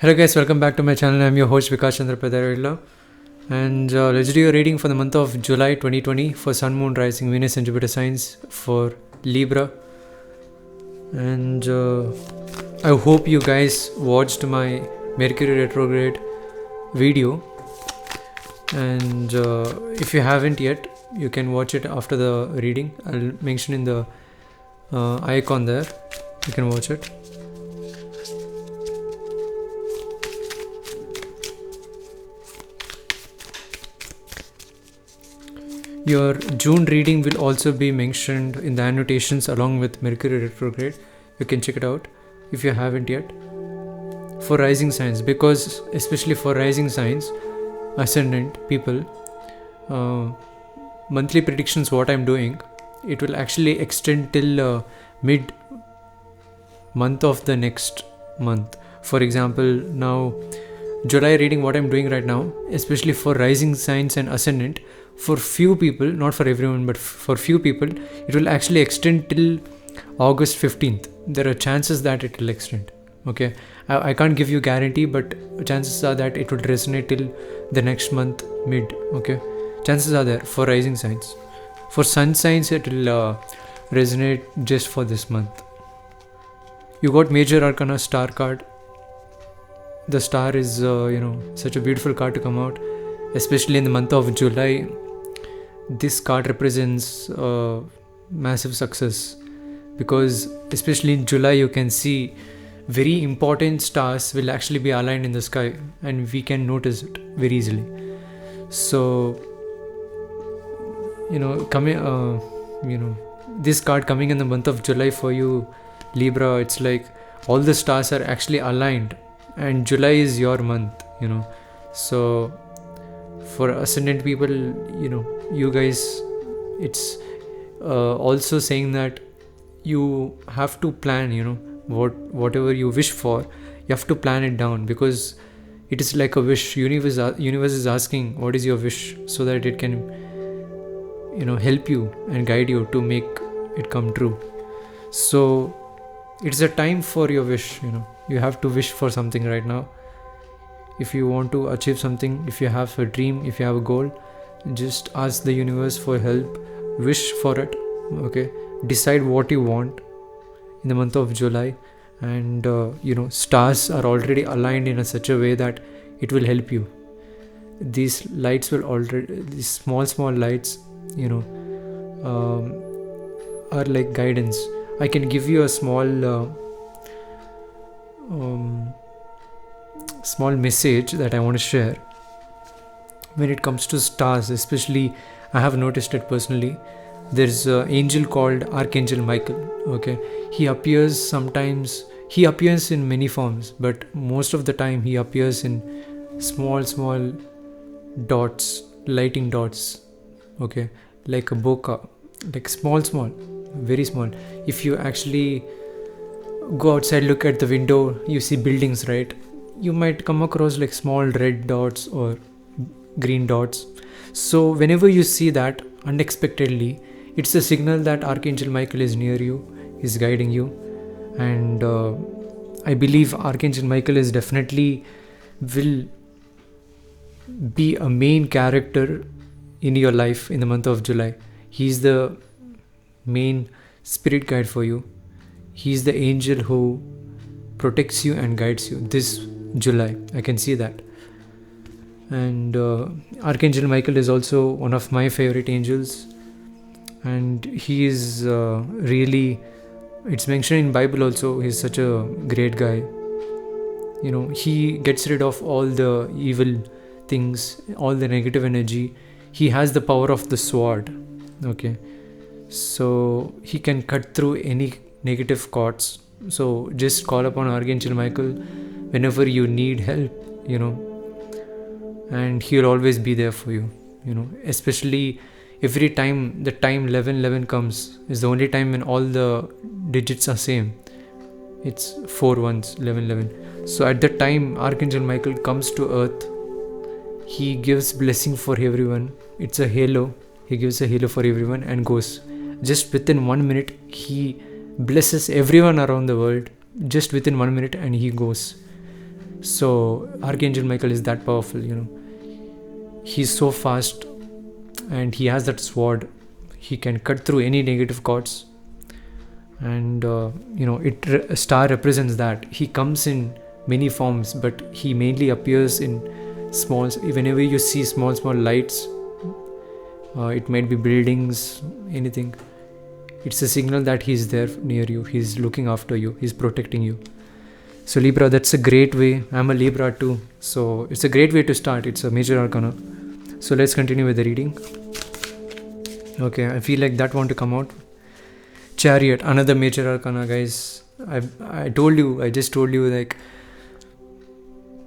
Hello guys, welcome back to my channel. I'm your host Vikas Chandra Pedarilla, and let's do a reading for the month of July 2020 for Sun, Moon, Rising, Venus and Jupiter signs for Libra. And I hope you guys watched my Mercury retrograde video, and if you haven't yet, you can watch it after the reading. I'll mention in the icon there. You can watch it. Your June reading will also be mentioned in the annotations along with Mercury retrograde. You can check it out if you haven't yet. For rising signs, because especially for rising signs, ascendant people, monthly predictions, what I'm doing, it will actually extend till mid month of the next month. For example, now July reading, what I'm doing right now, especially for rising signs and ascendant, for few people, not for everyone, but for few people, it will actually extend till August 15th. There are chances that it will extend. Okay, I can't give you guarantee, but chances are that it will resonate till the next month mid. Okay, chances are there for rising signs. For sun signs, it will resonate just for this month. You got Major Arcana Star card. The star is such a beautiful card to come out, especially in the month of July. This card represents massive success, because especially in July you can see very important stars will actually be aligned in the sky, and we can notice it very easily. So this card coming in the month of July for you, Libra, it's like all the stars are actually aligned, and July is your month. So for ascendant people, you guys, it's also saying that you have to plan, whatever you wish for, you have to plan it down, because it is like a wish. Universe is asking what is your wish, so that it can help you and guide you to make it come true. So it's a time for your wish. You have to wish for something right now. If you want to achieve something, if you have a dream, if you have a goal, just ask the universe for help, wish for it. Okay, decide what you want in the month of July, and stars are already aligned in such a way that it will help you. These lights will already, these small lights, are like guidance. I can give you a small message that I want to share. When it comes to stars, especially, I have noticed it personally. There's an angel called Archangel Michael. Okay, he appears sometimes. He appears in many forms, but most of the time he appears in small dots, lighting dots. Okay, like a bokeh, like small, very small. If you actually go outside, look at the window, you see buildings, right? You might come across like small red dots or green dots. So whenever you see that unexpectedly, it's a signal that Archangel Michael is near you, is guiding you. And I believe Archangel Michael is definitely will be a main character in your life in the month of July. He's the main spirit guide for you. He's the angel who protects you and guides you this July. I can see that. And Archangel Michael is also one of my favorite angels, and he is really, it's mentioned in Bible also, he's such a great guy. He gets rid of all the evil things, all the negative energy. He has the power of the sword. Okay, so he can cut through any negative cords. So just call upon Archangel Michael whenever you need help, and he'll always be there for you. Especially every time the time 1111 comes, is the only time when all the digits are same. It's 4 ones, 1111. So at that time, Archangel Michael comes to earth. He gives blessing for everyone. It's a halo. He gives a halo for everyone and goes. Just within 1 minute, he blesses everyone around the world. Just within 1 minute, and he goes. So Archangel Michael is that powerful, he's so fast, and he has that sword. He can cut through any negative chords, and a star represents that. He comes in many forms, but he mainly appears in small. Whenever you see small lights, it might be buildings, anything, it's a signal that he's there near you, he's looking after you, he's protecting you. So Libra, that's a great way. I'm a Libra too, so it's a great way to start. It's a major arcana. So let's continue with the reading. Okay, I feel like that want to come out. Chariot, another major arcana, guys. I just told you, like,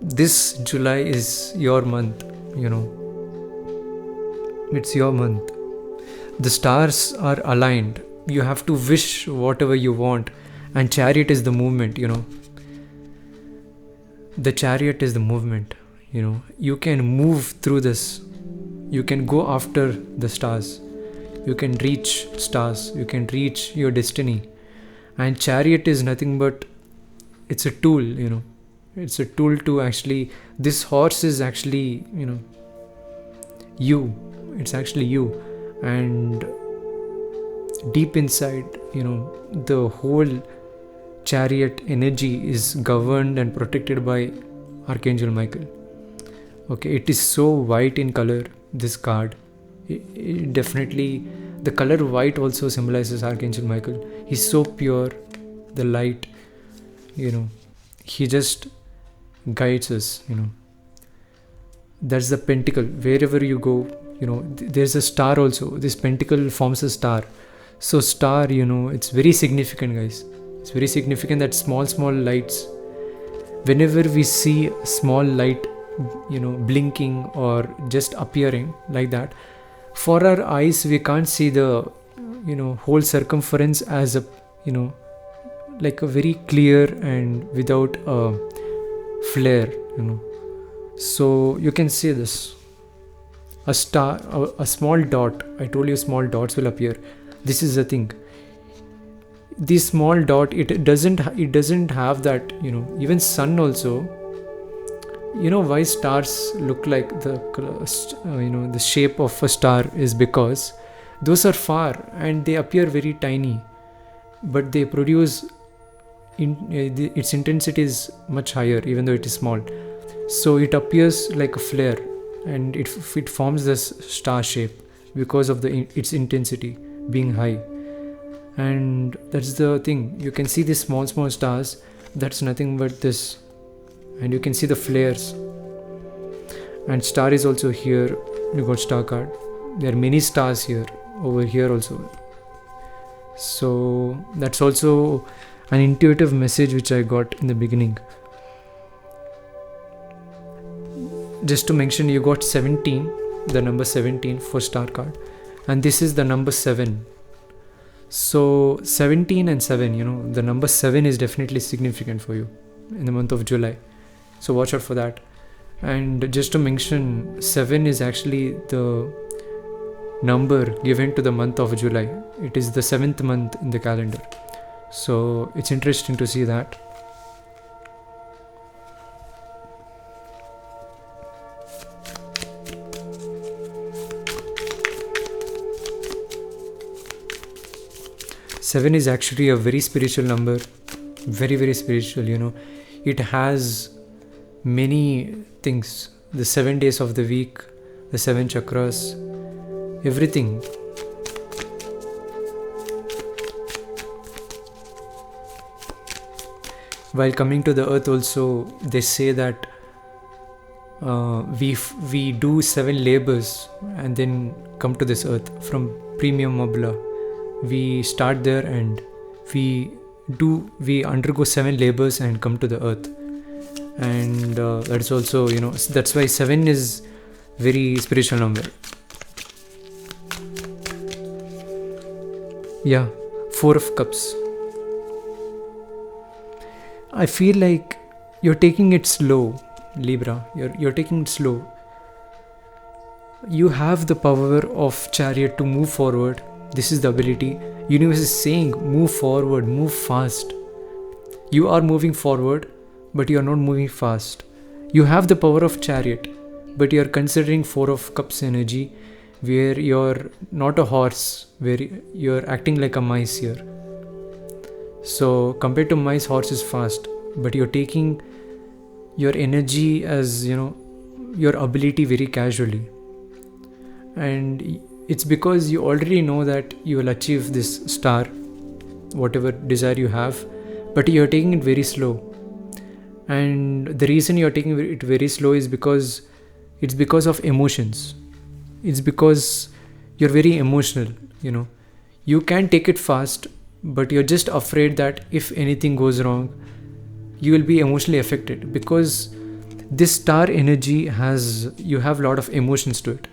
this July is your month, it's your month. The stars are aligned. You have to wish whatever you want, and Chariot is the movement. The Chariot is the movement. You can move through this. You can go after the stars. You can reach stars. You can reach your destiny. And Chariot is nothing but, it's a tool, It's a tool to actually, this horse is actually, you. It's actually you. And deep inside, the whole Chariot energy is governed and protected by Archangel Michael. Okay, it is so white in color, this card. It definitely, the color white also symbolizes Archangel Michael. He's so pure, the light, he just guides us, That's the pentacle. Wherever you go, there's a star also. This pentacle forms a star. So star, it's very significant, guys. It's very significant that small lights, whenever we see small light, blinking or just appearing like that, for our eyes, we can't see the, whole circumference as a, like a very clear and without a flare, So you can see this. A star, a small dot. I told you small dots will appear. This is the thing. This small dot, it doesn't have that, even sun also. Why stars look like the shape of a star is because those are far and they appear very tiny, but they produce its intensity is much higher even though it is small. So it appears like a flare, and it forms this star shape because of its intensity being high. And that's the thing. You can see these small stars. That's nothing but this. And you can see the flares. And star is also here. You got star card. There are many stars here. Over here also. So that's also an intuitive message which I got in the beginning. Just to mention, you got 17. The number 17 for star card. And this is the number 7. So 17 and 7, the number 7 is definitely significant for you in the month of July. So watch out for that. And just to mention, 7 is actually the number given to the month of July. It is the 7th month in the calendar. So it's interesting to see that. Seven is actually a very spiritual number, very, very spiritual, It has many things, the 7 days of the week, the 7 chakras, everything. While coming to the earth also, they say that we do 7 labors and then come to this earth from Premium Mobula. We start there and we undergo 7 labors and come to the earth. And that's also, that's why 7 is very spiritual number. Yeah, 4 of Cups. I feel like you're taking it slow, Libra. You're taking it slow. You have the power of Chariot to move forward. This is the ability. Universe is saying, move forward, move fast. You are moving forward, but you are not moving fast. You have the power of chariot, but you're considering Four of Cups energy, where you're not a horse, where you're acting like a mice here. So compared to mice, horse is fast, but you're taking your energy as, your ability very casually. And it's because you already know that you will achieve this star, whatever desire you have, but you're taking it very slow. And the reason you're taking it very slow is because it's because of emotions. It's because you're very emotional. You can take it fast, but you're just afraid that if anything goes wrong, you will be emotionally affected, because this star energy you have a lot of emotions to it,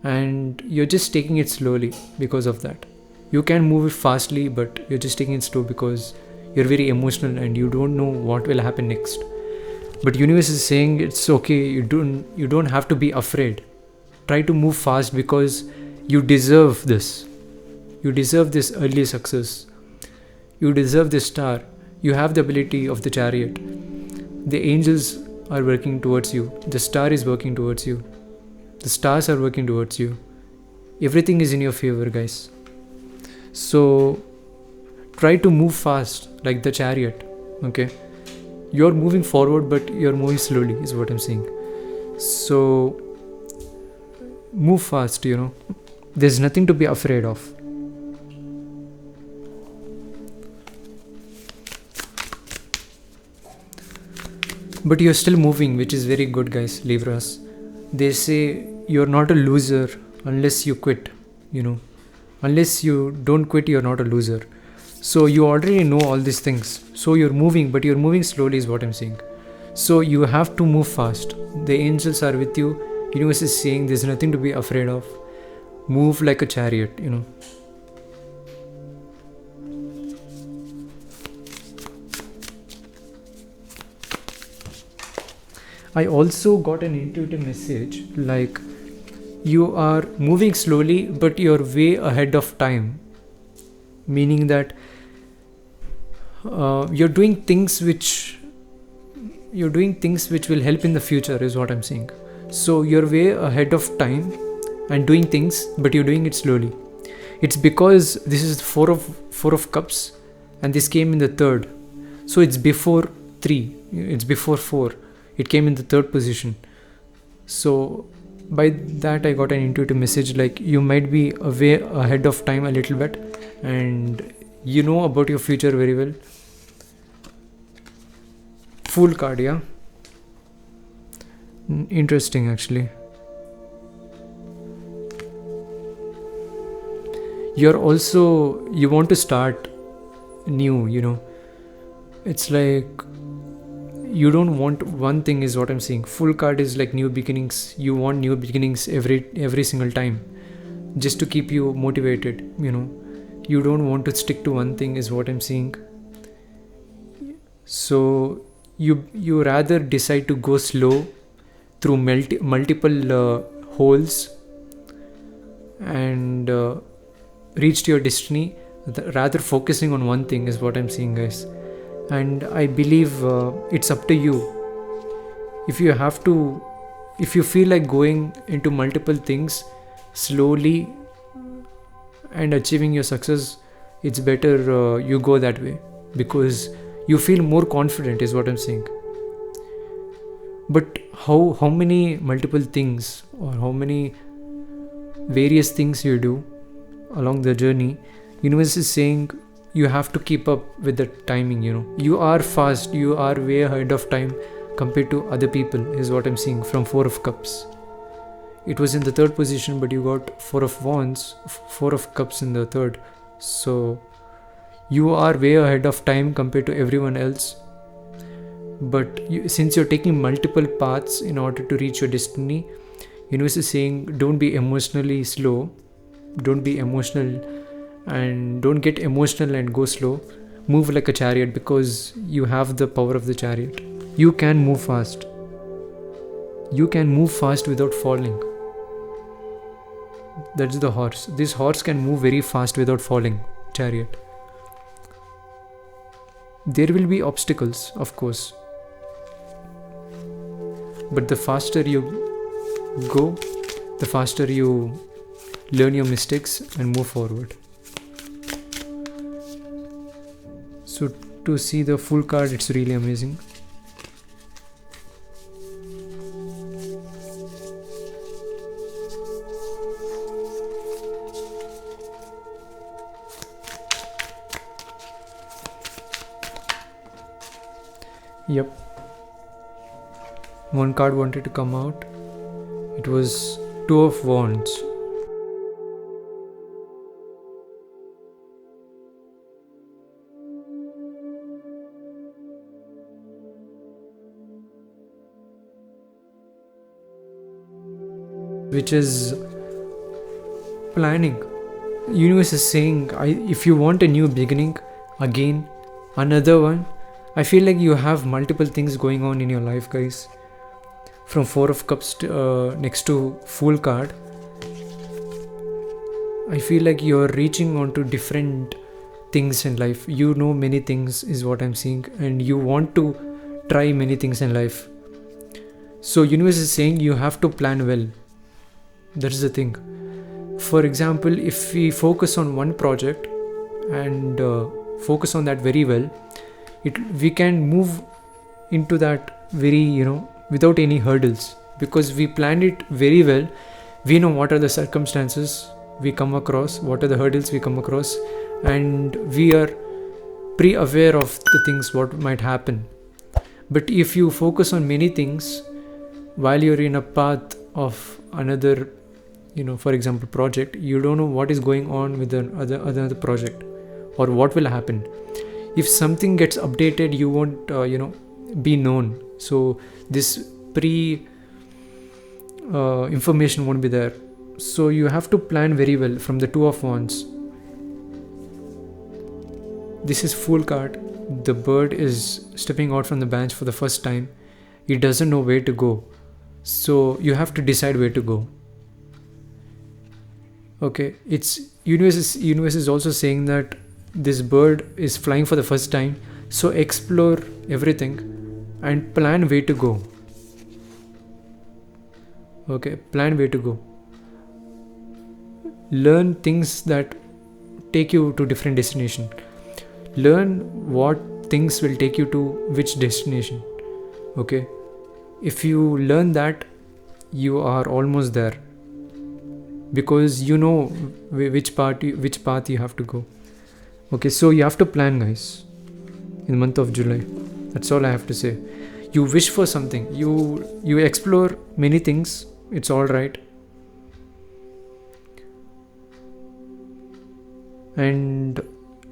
and you're just taking it slowly because of that. You can move it fastly, but you're just taking it slow because you're very emotional and you don't know what will happen next. But universe is saying it's okay. You don't have to be afraid. Try to move fast because you deserve this. You deserve this early success. You deserve this star. You have the ability of the chariot. The angels are working towards you. The star is working towards you. The stars are working towards you. Everything is in your favor, guys. So try to move fast like the chariot. Okay, you're moving forward, but you're moving slowly is what I'm saying. So move fast. There's nothing to be afraid of. But you're still moving, which is very good, guys. Libras, they say you're not a loser unless you quit. Unless you don't quit, you're not a loser. So you already know all these things. So you're moving, but you're moving slowly is what I'm saying. So you have to move fast. The angels are with you. Universe is saying there's nothing to be afraid of. Move like a chariot. I also got an intuitive message like you are moving slowly, but you're way ahead of time. Meaning that you're doing things which will help in the future is what I'm saying. So you're way ahead of time and doing things, but you're doing it slowly. It's because this is four of cups, and this came in the third. So it's before 3. It's before 4. It came in the third position. So by that I got an intuitive message like you might be way ahead of time a little bit, and you know about your future very well. Fool card, yeah. Interesting, actually. You want to start new. It's like you don't want one thing is what I'm saying. Full card is like new beginnings. You want new beginnings every single time, just to keep you motivated. You don't want to stick to one thing is what I'm saying. So you rather decide to go slow through multiple holes and reach to your destiny, rather focusing on one thing is what I'm saying, guys. And I believe it's up to you. If you feel like going into multiple things slowly and achieving your success, it's better you go that way, because you feel more confident is what I'm saying. But how many multiple things or how many various things you do along the journey, universe is saying you have to keep up with the timing. You are fast, you are way ahead of time compared to other people is what I'm seeing from 4 of cups. It was in the third position, but you got 4 of wands, 4 of cups in the third. So you are way ahead of time compared to everyone else. But since you're taking multiple paths in order to reach your destiny, universe is saying don't be emotionally slow, don't be emotional, and don't get emotional and go slow. Move like a chariot, because you have the power of the chariot. You can move fast. You can move fast without falling. That's the horse. This horse can move very fast without falling. Chariot. There will be obstacles, of course. but the faster you go, the faster you learn your mistakes and move forward. So to see the full card, it's really amazing. Yep, one card wanted to come out. It was Two of Wands. Which is planning. Universe is saying, if you want a new beginning, again, another one. I feel like you have multiple things going on in your life, guys. From Four of Cups next to Fool card, I feel like you're reaching on to different things in life. You know many things is what I'm seeing, and you want to try many things in life. So universe is saying you have to plan well. That's the thing. For example, if we focus on one project and focus on that very well, we can move into that very, without any hurdles, because we planned it very well. We know what are the circumstances we come across, what are the hurdles we come across, and we are pre-aware of the things what might happen. But if you focus on many things while you're in a path of another, for example, project, you don't know what is going on with another project or what will happen. If something gets updated, you won't be known. So this information won't be there. So you have to plan very well. From the Two of Wands, this is Fool card. The bird is stepping out from the branch for the first time. He doesn't know where to go, so you have to decide where to go. Okay, universe is also saying that this bird is flying for the first time, so explore everything and plan where to go. Okay, plan where to go. Learn things that take you to different destination. Learn what things will take you to which destination. Okay, if you learn that, you are almost there, because you know which path you have to go. Okay, so you have to plan, guys, in the month of July. That's all I have to say. You wish for something, you explore many things. It's all right, and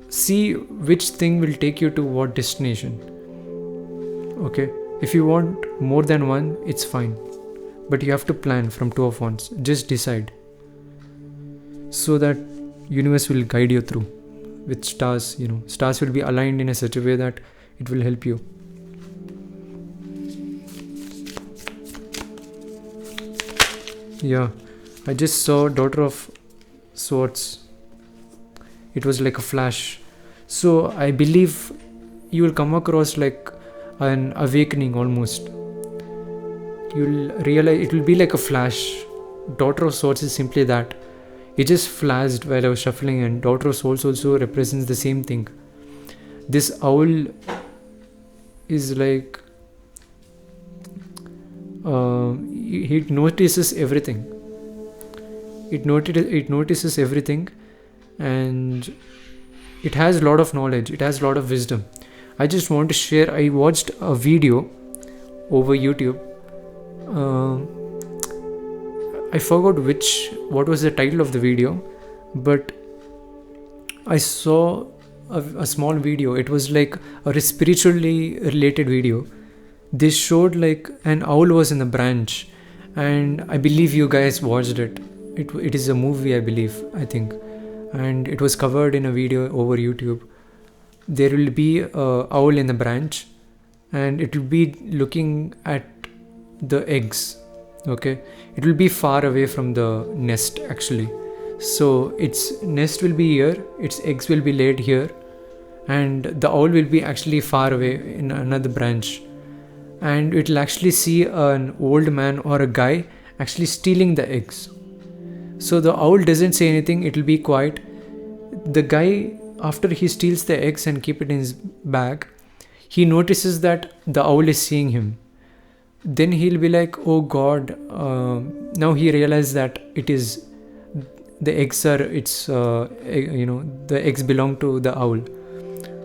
see which thing will take you to what destination. Okay, if you want more than one, it's fine, but you have to plan. From Two of Wands, just decide, so that universe will guide you through with stars. Stars will be aligned in a such a way that it will help you. Yeah, I just saw Daughter of Swords. It was like a flash. So I believe you will come across like an awakening almost. You'll realize it will be like a flash. Daughter of Swords is simply that. It just flashed while I was shuffling, and Daughter of Swords also represents the same thing. This owl is like, it notices everything. It notices everything, and it has a lot of knowledge. It has a lot of wisdom. I just want to share. I watched a video over YouTube. I forgot what was the title of the video, but I saw a small video. It was like a spiritually related video. They showed like an owl was in the branch, and I believe you guys watched it. It is a movie, I think, and it was covered in a video over YouTube. There will be a owl in the branch, and it will be looking at the eggs. Okay, it will be far away from the nest actually. So its nest will be here, its eggs will be laid here, and the owl will be actually far away in another branch. and it'll actually see an old man or a guy actually stealing the eggs. So the owl doesn't say anything, it'll be quiet. The guy, after he steals the eggs and keep it in his bag, he notices that the owl is seeing him. Then he'll be like, oh god, now he realizes that it is the eggs are the eggs belong to the owl.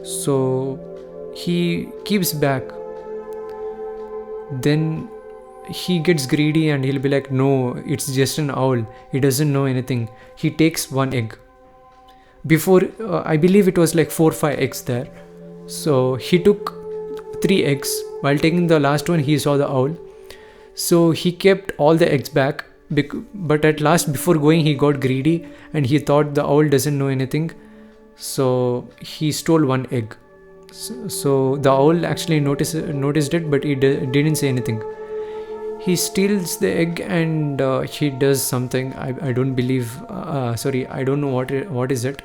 So he keeps back. Then he gets greedy and he'll be like, no, it's just an owl, he doesn't know anything. He takes one egg. Before, I believe it was like 4 or 5 eggs there. So he took 3 eggs. While taking the last one, he saw the owl. So he kept all the eggs back. But at last, before going, he got greedy and he thought the owl doesn't know anything. So he stole 1 egg. So the owl actually noticed it, but he didn't say anything. He steals the egg and he does something. I don't believe. I don't know what is it.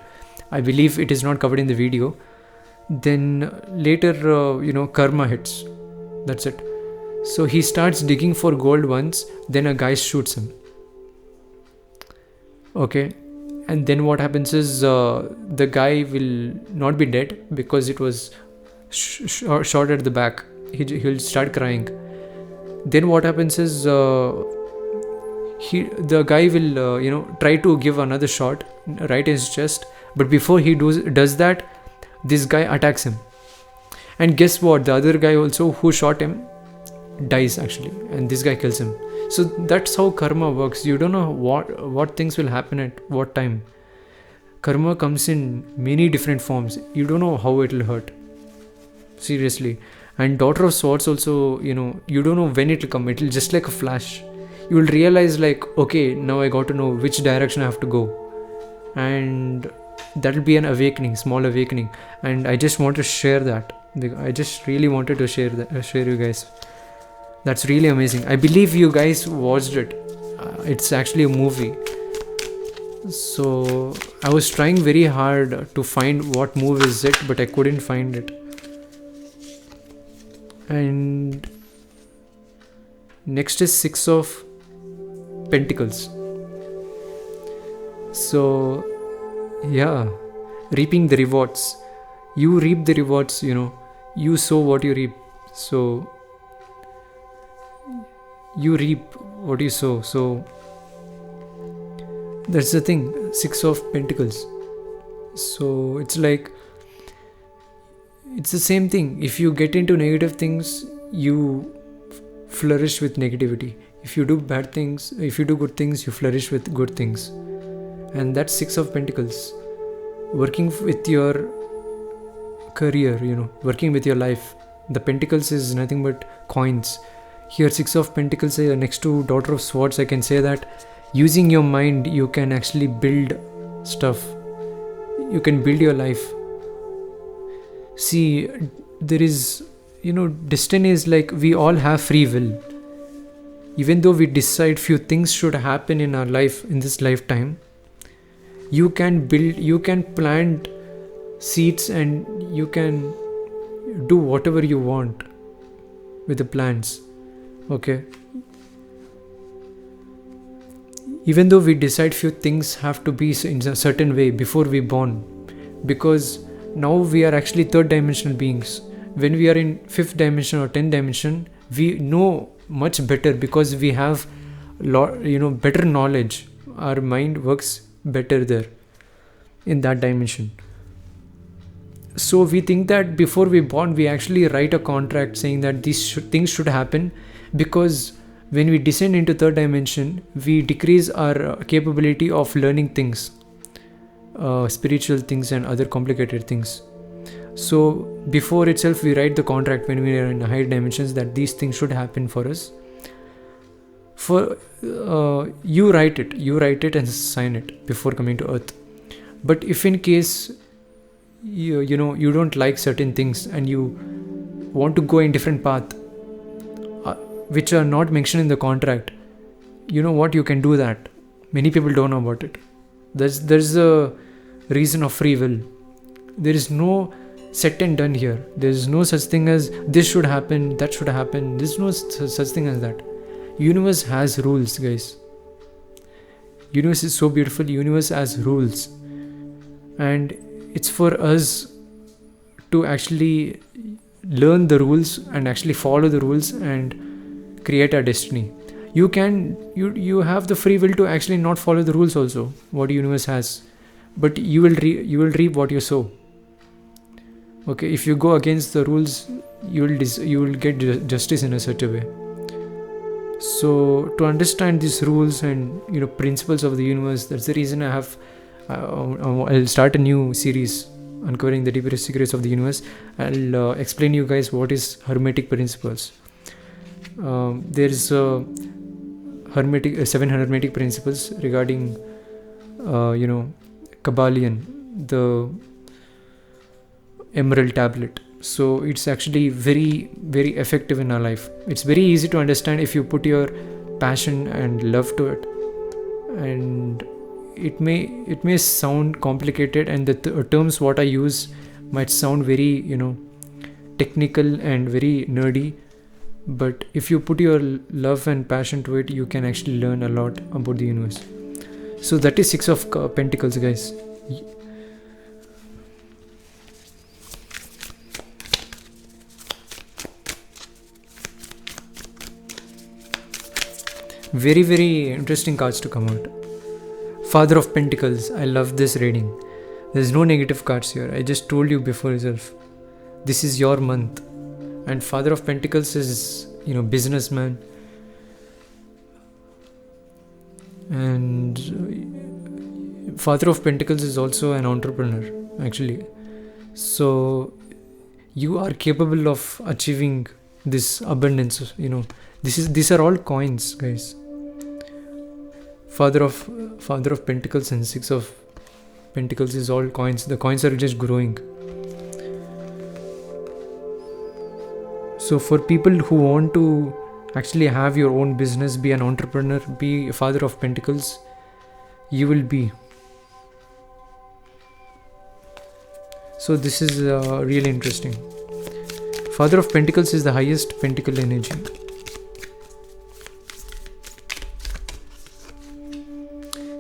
I believe it is not covered in the video. Then later, karma hits. That's it. So he starts digging for gold once. Then a guy shoots him. Okay. And then what happens is the guy will not be dead because it was shot at the back. He'll start crying. Then what happens is the guy will try to give another shot right in his chest. But before he does that, this guy attacks him. And guess what? The other guy also who shot him dies actually, and this guy kills him. So that's how karma works. You don't know what things will happen at what time. Karma comes in many different forms. You don't know how it will hurt. Seriously. And Daughter of Swords also, you don't know when it will come. It will just like a flash. You will realize like, okay, now I got to know which direction I have to go. And that will be an awakening, small awakening. And I just want to share that. I just really wanted to share you guys. That's really amazing. I believe you guys watched it. It's actually a movie. So I was trying very hard to find what movie is it, but I couldn't find it. And next is 6 of Pentacles. So yeah, reaping the rewards. You reap the rewards, you sow what you reap. So you reap what you sow. So that's the thing. 6 of Pentacles. So it's like, it's the same thing. If you get into negative things, you flourish with negativity. If you do bad things, if you do good things, you flourish with good things. And that's 6 of Pentacles. Working with your career, working with your life. The Pentacles is nothing but coins. Here 6 of Pentacles next to Daughter of Swords. I can say that using your mind, you can actually build stuff. You can build your life. See, there is, destiny is like we all have free will. Even though we decide few things should happen in our life, in this lifetime, you can plant seeds and you can do whatever you want with the plants. Okay. Even though we decide few things have to be in a certain way before we born, because now we are actually 3rd dimensional beings. When we are in 5th dimension or 10th dimension, we know much better because we have better knowledge. Our mind works better there in that dimension. So we think that before we born, we actually write a contract saying that these things should happen, because when we descend into 3rd dimension, we decrease our capability of learning things, spiritual things and other complicated things. So before itself, we write the contract when we are in higher dimensions that these things should happen for us. You write it and sign it before coming to earth. But if in case you don't like certain things and you want to go in different path, which are not mentioned in the contract, you know what, you can do that. Many people don't know about it. There's a reason of free will. There is no set and done here. There's no such thing as this should happen, that should happen. There's no such thing as that. Universe has rules, guys. Universe is so beautiful. Universe has rules, and it's for us to actually learn the rules and actually follow the rules and create our destiny. You have the free will to actually not follow the rules also, what universe has, but you will reap what you sow. Okay, if you go against the rules, you will get justice in a such a way. So to understand these rules and principles of the universe, that's the reason I'll start a new series, uncovering the deepest secrets of the universe. I'll explain you guys what is hermetic principles. There's 7 hermetic principles regarding Kabbalion, the emerald tablet. So it's actually very, very effective in our life. It's very easy to understand if you put your passion and love to it. And it may sound complicated, and the terms what I use might sound very technical and very nerdy, but if you put your love and passion to it, you can actually learn a lot about the universe. So that is 6 of Pentacles, guys. Very, very interesting cards to come out. Father of Pentacles. I love this reading. There's no negative cards here. I just told you before itself. This is your month. And Father of Pentacles is, businessman. And Father of Pentacles is also an entrepreneur, actually. So you are capable of achieving this abundance, These are all coins, guys. Father of Pentacles and 6 of Pentacles is all coins. The coins are just growing. So for people who want to actually have your own business, be an entrepreneur, be a Father of Pentacles, you will be. So this is really interesting. Father of Pentacles is the highest pentacle energy.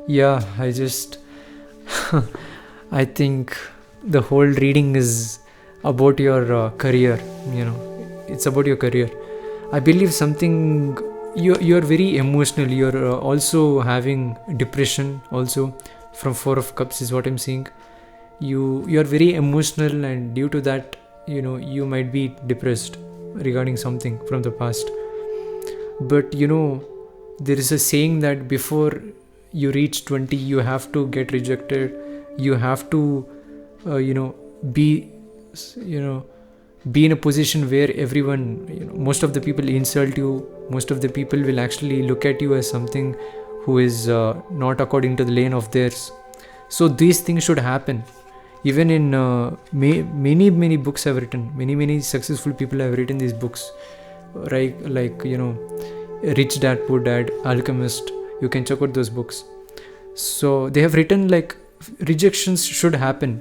Yeah, I think the whole reading is about your career, it's about your career. I believe something, you're very emotional, you're also having depression also from 4 of Cups is what I'm seeing. You're very emotional, and due to that, you might be depressed regarding something from the past. But there is a saying that before you reach 20, you have to get rejected. You have to be in a position where everyone, most of the people insult you. Most of the people will actually look at you as something who is not according to the lane of theirs. So these things should happen. Even in many books I've written, many successful people have written these books, right? Like Rich Dad Poor Dad, Alchemist. You can check out those books. So they have written like rejections should happen.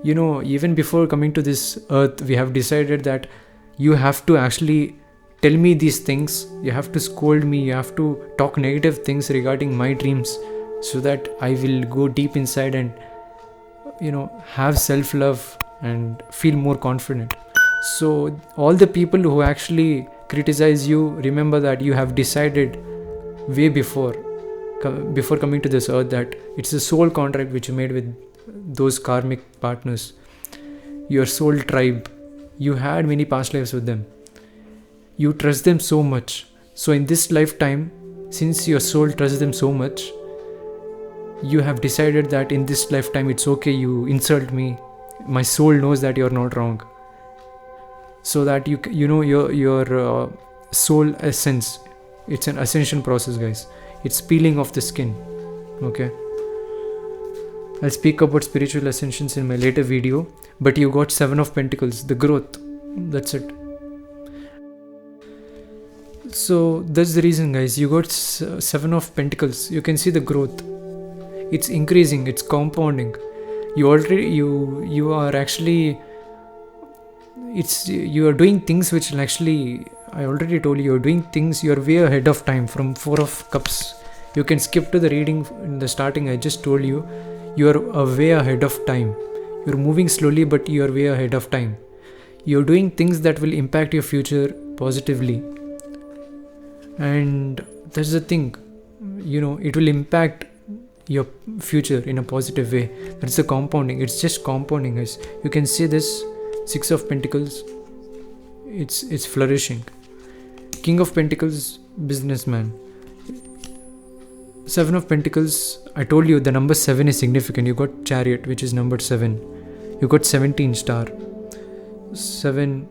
Even before coming to this earth, we have decided that you have to actually tell me these things. You have to scold me. You have to talk negative things regarding my dreams, so that I will go deep inside and have self-love and feel more confident. So all the people who actually criticize you, remember that you have decided way before coming to this earth that it's a soul contract which you made with those karmic partners, your soul tribe. You had many past lives with them. You trust them so much. So in this lifetime, since your soul trusts them so much, you have decided that in this lifetime it's okay, you insult me, my soul knows that you're not wrong. So that your soul essence, it's an ascension process, guys. It's peeling off the skin. Okay, I'll speak about spiritual ascensions in my later video, but you got 7 of Pentacles, the growth. That's it. So that's the reason, guys. You got 7 of Pentacles. You can see the growth. It's increasing, it's compounding. You are actually it's you are doing things which will actually, I already told you, you're doing things, you're way ahead of time from Four of Cups. You can skip to the reading in the starting. I just told you, you're way ahead of time. You're moving slowly, but you're way ahead of time. You're doing things that will impact your future positively. And that's the thing, it will impact your future in a positive way. That's the compounding. It's just compounding, guys. You can see this Six of Pentacles. It's flourishing. King of Pentacles, businessman. Seven of Pentacles, I told you the number 7 is significant. You got Chariot, which is numbered 7. You got 17 star. 7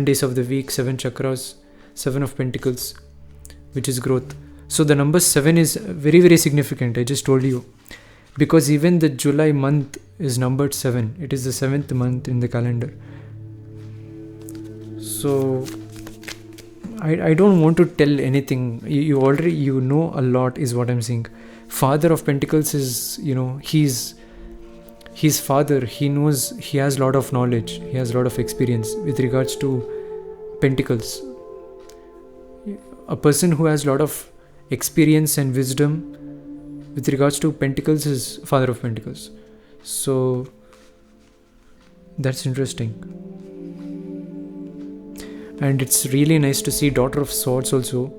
days of the week, 7 chakras, 7 of Pentacles, which is growth. So the number 7 is very, very significant. I just told you. Because even the July month is numbered 7. It is the 7th month in the calendar. So I don't want to tell anything. You already know a lot is what I'm saying. Father of Pentacles is, he's father. He knows, he has a lot of knowledge. He has a lot of experience with regards to Pentacles. A person who has a lot of experience and wisdom with regards to Pentacles is Father of Pentacles. So that's interesting. And it's really nice to see Daughter of Swords also.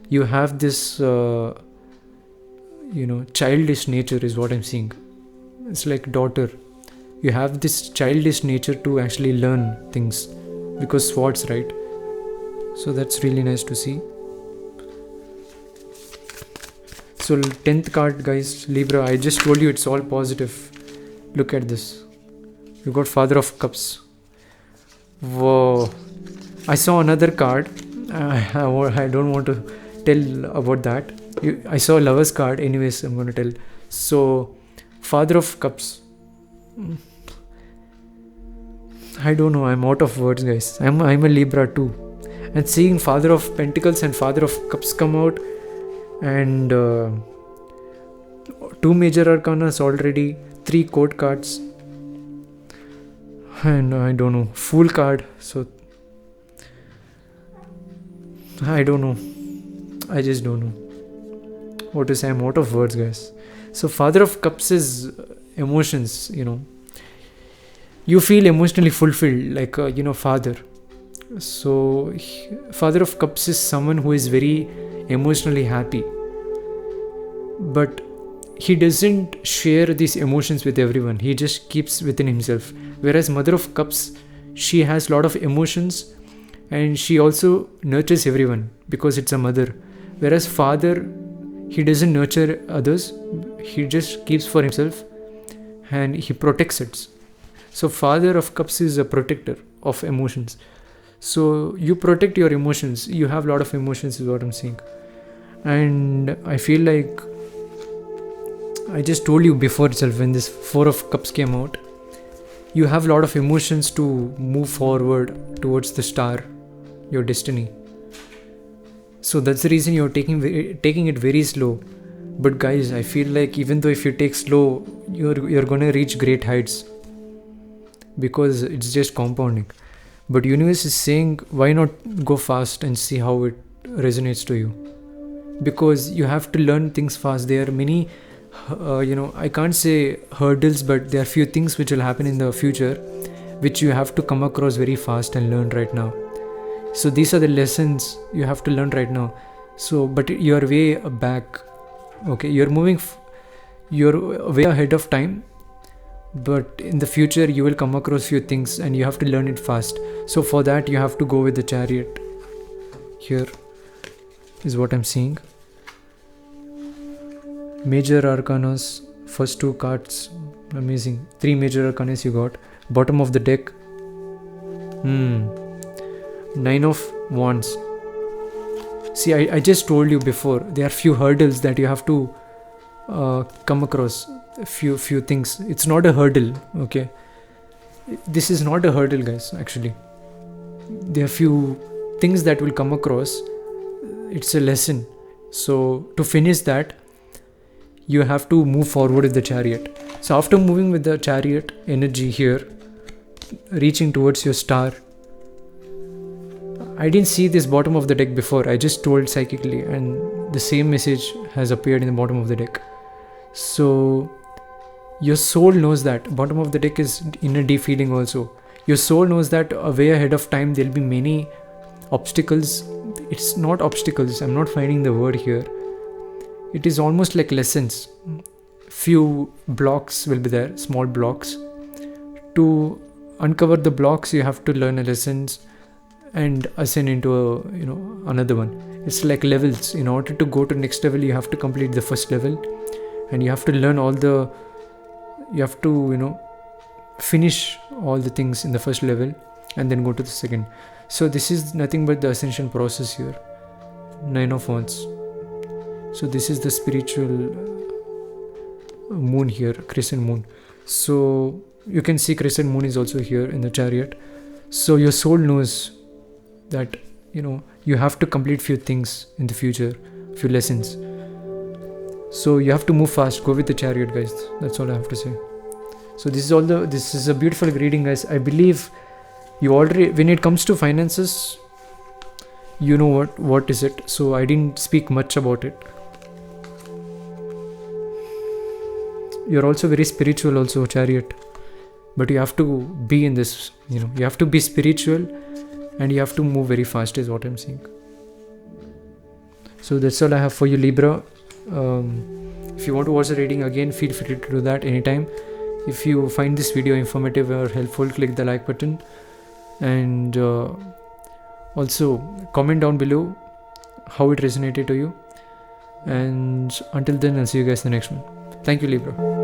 You have this, childish nature is what I'm seeing. It's like daughter. You have this childish nature to actually learn things. Because swords, right? So that's really nice to see. So 10th card, guys, Libra. I just told you it's all positive. Look at this. You got Father of Cups. Whoa. I saw another card. I don't want to tell about that. I saw a Lover's card. Anyways, I'm going to tell. So, Father of Cups. I don't know. I'm out of words, guys. I'm a Libra too. And seeing Father of Pentacles and Father of Cups come out. And 2 major arcanas already. 3 court cards. And I don't know. Fool card. So, I don't know. I just don't know what to say. I'm out of words, guys. So Father of Cups is emotions, You feel emotionally fulfilled like, father. So Father of Cups is someone who is very emotionally happy. But he doesn't share these emotions with everyone. He just keeps within himself. Whereas Mother of Cups, she has a lot of emotions. And she also nurtures everyone because it's a mother. Whereas father, he doesn't nurture others. He just keeps for himself and he protects it. So Father of Cups is a protector of emotions. So you protect your emotions. You have a lot of emotions is what I'm saying. And I feel like I just told you before itself when this 4 of Cups came out. You have a lot of emotions to move forward towards the star. Your destiny. So that's the reason you're taking it very slow. But guys, I feel like even though if you take slow, you're gonna reach great heights. Because it's just compounding. But universe is saying, why not go fast and see how it resonates to you? Because you have to learn things fast. There are many, I can't say hurdles, but there are few things which will happen in the future, which you have to come across very fast and learn right now. So these are the lessons you have to learn right now. So, but you're way back. Okay, you're you're way ahead of time. But in the future, you will come across few things and you have to learn it fast. So for that, you have to go with the Chariot. Here is what I'm seeing. Major arcanas, first 2 cards. Amazing. 3 major arcanas you got. Bottom of the deck. 9 of Wands. See, I just told you before, there are few hurdles that you have to come across. Few things. It's not a hurdle, okay? This is not a hurdle, guys, actually. There are few things that will come across. It's a lesson. So, to finish that, you have to move forward with the Chariot. So, after moving with the Chariot energy here, reaching towards your star, I didn't see this bottom of the deck before. I just told psychically, and the same message has appeared in the bottom of the deck. So your soul knows that bottom of the deck is inner deep feeling also. Your soul knows that way ahead of time there'll be many obstacles. It's not obstacles, I'm not finding the word here. It is almost like lessons. Few blocks will be there, small blocks. To uncover the blocks, you have to learn a lessons and ascend into another one. It's like levels. In order to go to next level, you have to complete the first level, and you have to learn you have to finish all the things in the first level and then go to the second. So this is nothing but the ascension process here. 9 of Wands. So this is the spiritual moon here, crescent moon. So you can see crescent moon is also here in the Chariot. So your soul knows that you have to complete few things in the future, few lessons. So you have to move fast. Go with the Chariot, guys. That's all I have to say. So this is a beautiful reading, guys. I believe you already, when it comes to finances, you know what is it. So I didn't speak much about it. You're also very spiritual also, Chariot, but you have to be in this, you have to be spiritual, and you have to move very fast is what I'm saying. So that's all I have for you, Libra. If you want to watch the reading again, feel free to do that anytime. If you find this video informative or helpful, click the like button, and also comment down below how it resonated to you. And until then, I'll see you guys in the next one. Thank you, Libra.